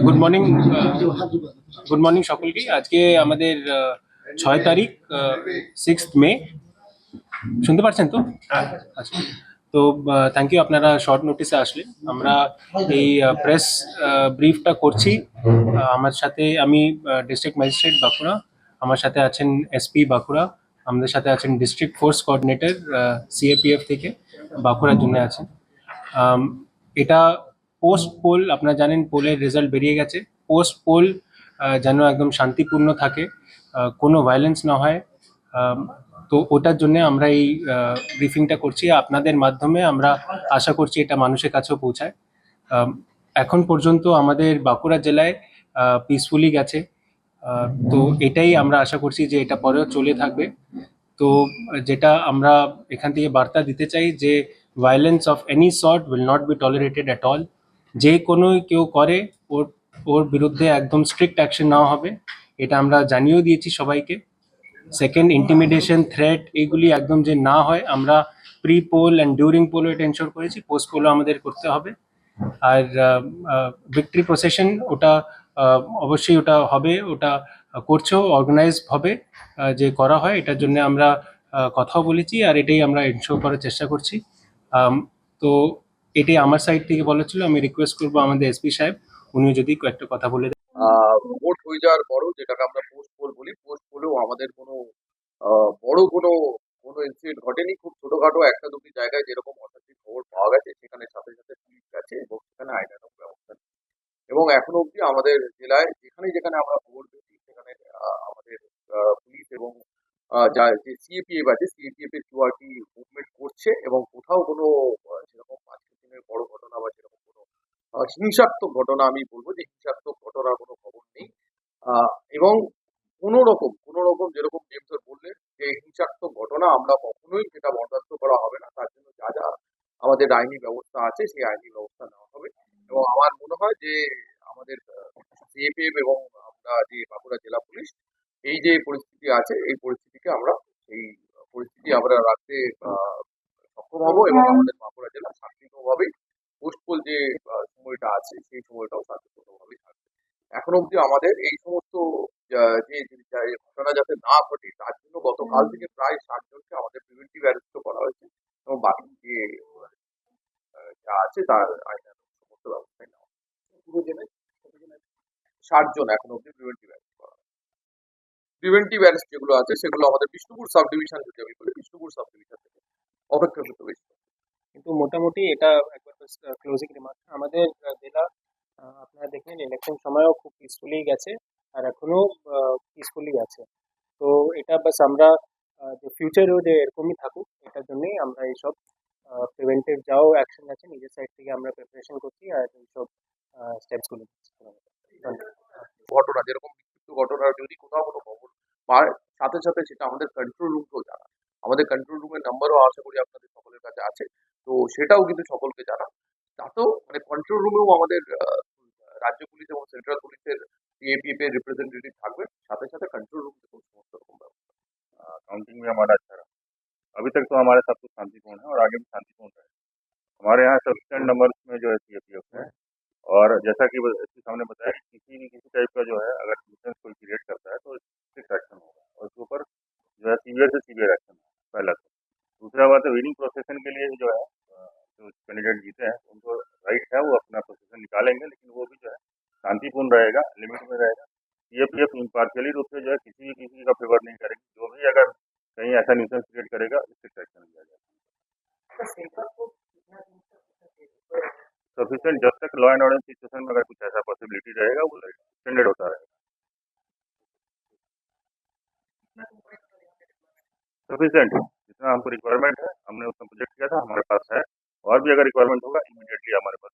Good morning সকলকে। আজকে আমাদের 6 তারিখ, 6 মে। শুনতে পাচ্ছেন তো? আচ্ছা। তো থ্যাংক ইউ, আপনারা শর্ট নোটিসে আসলে। আমরা এই প্রেস ব্রিফটা করছি। আমার সাথে আমি ডিস্ট্রিক্ট ম্যাজিস্ট্রেট বাঁকুড়া, আমার সাথে আছেন এসপি বাঁকুড়া, আমাদের সাথে আছেন ডিস্ট্রিক্ট ফোর্স কোঅর্ডিনেটর সিএপিএফ থেকে বাঁকুড়ার জন্য আছেন। এটা পোস্ট পোল, আপনারা জানেন পোলের রেজাল্ট বেরিয়ে গেছে। পোস্ট পোল যেন একদম শান্তিপূর্ণ থাকে, কোনো ভায়োলেন্স না হয়। তো ওটার জন্য আমরা এই ব্রিফিংটা করছি। আপনাদের মাধ্যমে আমরা আশা করছি এটা মানুষের কাছেও পৌঁছায়। এখন পর্যন্ত আমাদের বাঁকুড়া জেলায় পিসফুলি গেছে। তো এটাই আমরা আশা করছি যে এটা পরেও চলে থাকবে। তো যেটা আমরা এখান থেকে বার্তা দিতে চাই যে violence of any sort will not be tolerated at all. যে কোনো কেউ করে ওর ওর বিরুদ্ধে একদম স্ট্রিক্ট অ্যাকশন নেওয়া হবে, এটা আমরা জানিয়েও দিয়েছি সবাইকে। সেকেন্ড, ইন্টিমিডেশন, থ্রেট এগুলি একদম যে না হয়, আমরা প্রি পোল অ্যান্ড ডিউরিং পোলও এটা এনশোর করেছি, পোস্ট পোলও আমাদের করতে হবে। আর ভিক্টরি প্রসেশন ওটা অবশ্যই ওটা হবে, ওটা করছেও, অর্গানাইজ হবে যে করা হয়, এটার জন্য আমরা কথাও বলেছি আর এটাই আমরা এনশোর করার চেষ্টা করছি। তো এটাই আমার সাইড থেকে বলা ছিল। আমি রিকোয়েস্ট করবো আমাদের এসপি সাহেব, উনি যদি কয়েকটা কথা বলে দেন। ভোট হয়ে যাওয়ার পরও, যেটাকে আমরা পোস্ট পোল বলি, পোস্ট পোলেও আমাদের কোনো বড় কোনো ইনসিডেন্ট ঘটেনি। খুব ছোটখাটো একটা দুটি জায়গায় যেরকম অশান্তির খবর পাওয়া গেছে, সেখানে সাথে সাথে পুলিশ গেছে এবং সেখানে আইনানুগ ব্যবস্থা নিয়েছে। এবং এখনো অব্দি আমাদের জেলায় যেখানে যেখানে আমরা খবর পেয়েছি, সেখানে আমাদের পুলিশ এবং যা যে সিএপিএফ আছে, সিএপিএফ এর কিউআরটি মুভমেন্ট করছে এবং কোথাও কোনো সেরকম আজকের দিনের বড় ঘটনা বা সেরকম কোনো হিংসাত্মক ঘটনা, আমি বলবো যে হিংসাত্মক ঘটনার কোনো খবর নেই। এবং কোনো রকম যেরকম জেমসর বললেন যে হিংসাত্মক ঘটনা আমরা কখনোই সেটা বরদাস্ত করা হবে না। তার জন্য যা যা আমাদের আইনি ব্যবস্থা আছে সেই আইনি ব্যবস্থা নেওয়া হবে। এবং আমার মনে হয় যে আমাদের সিএপিএফ এবং আমরা যে বাঁকুড়া জেলা পুলিশ, এই যে পরিস্থিতি আছে, এই পরিস্থিতিকে আমরা রাখতে সক্ষম হবো এবং আমাদের বাঁকুড়া জেলা শান্তিপূর্ণভাবেই পোস্ট পোল যে সময়টা আছে সেই সময়টাও শান্তিপূর্ণভাবেই থাকবে। এখন অব্দি আমাদের এই সমস্ত যে ঘটনা যাতে না ঘটে, তার জন্য গতকাল থেকে প্রায় 60 জনকে আমাদের প্রিভেন্টিভ অ্যারেস্ট করা হয়েছে এবং বাকি যে যা আছে তার আইনানুগ সমস্ত ব্যবস্থায় নেওয়া পুরো জেলায় 60 জন এখন অব্দি প্রিভেন্টিভ অ্যারেস্ট করা হয়। প্রিভেন্টিভ অ্যারেস্ট যেগুলো আছে সেগুলো আমাদের বিষ্ণুপুর সাব ডিভিশন, যদি আমি বলি বিষ্ণুপুর সাব ডিভিশন থেকে অপেক্ষাকৃত বেশি। কিন্তু মোটামুটি এটা একবার ক্লোজিং রিমার্ক, আমাদের জেলা আপনারা দেখলেন ইলেকশন সময়ও খুব পিসফুলি গেছে আর এখনো পিসফুলি আছে। তো এটা বাস আমরা যে ফিউচারেও যে এরকমই থাকুক, এটার জন্যই আমরা এইসব প্রিভেন্টিভ যাও অ্যাকশন আছে নিজের সাইড থেকে আমরা প্রিপারেশন করছি আর এইসব স্টেপসগুলো নিচ্ছি। ঘটনা যেরকম বিক্ষিপ্ত ঘটনা যদি কোথাও কোনো খবর পায়, সাথে সাথে সেটা আমাদের কন্ট্রোল রুমকেও জানা। আমাদের কন্ট্রোল রুমের নাম্বারও আশা করি আপনাদের সকলের কাছে আছে, তো সেটাও কিন্তু সকলকে জানা। তাতেও মানে কন্ট্রোল রুমেও আমাদের রাজ্য পুলিশ এবং সেন্ট্রাল পুলিশের सीएपीएफ এর রিপ্রেজেন্টেটিভ থাকবেন, সাথে সাথে কন্ट्रोल रूम से समस्त रकम व्यवस्था। काउंटिंग में हमारा अच्छा रहा। अभी तक तो हमारे सब कुछ शांतिपूर्ण है और आगे भी शांतिपूर्ण रहे। हमारे यहाँ सफिशिएंट नंबर में जो है सीएपीएफ है, और जैसा कि इसके सामने बताया कि किसी टाइप का जो है अगर न्यूसेंस कोई क्रिएट करता है तो स्ट्रिक्ट एक्शन होगा और उसके ऊपर जो है सीवियर से सीवियर एक्शन होगा, पहला तो। दूसरा बात है, विनिंग प्रोसेसन के लिए जो है जो कैंडिडेट जीते हैं उनको राइट है, वो अपना प्रोसेसन निकालेंगे, लेकिन वो भी जो है शांतिपूर्ण रहेगा, लिमिट में रहेगा। सीएपीएफ इम्पार्शियली रूप से जो है किसी का फेवर नहीं करेगी। जो भी अगर कहीं ऐसा न्यूसेंस क्रिएट करेगा, स्ट्रिक्ट एक्शन लिया जाएगा। सफिशिएंट जब तक लॉ एंड ऑर्डर सिचुएशन में अगर कुछ ऐसा पॉसिबिलिटी रहेगा, वो एक्सटेंडेड होता रहेगा। सफिशिएंट जितना हमको रिक्वायरमेंट है, हमने उसमें प्रोजेक्ट किया था, हमारे पास है, और भी अगर रिक्वायरमेंट होगा इमीडिएटली हमारे पास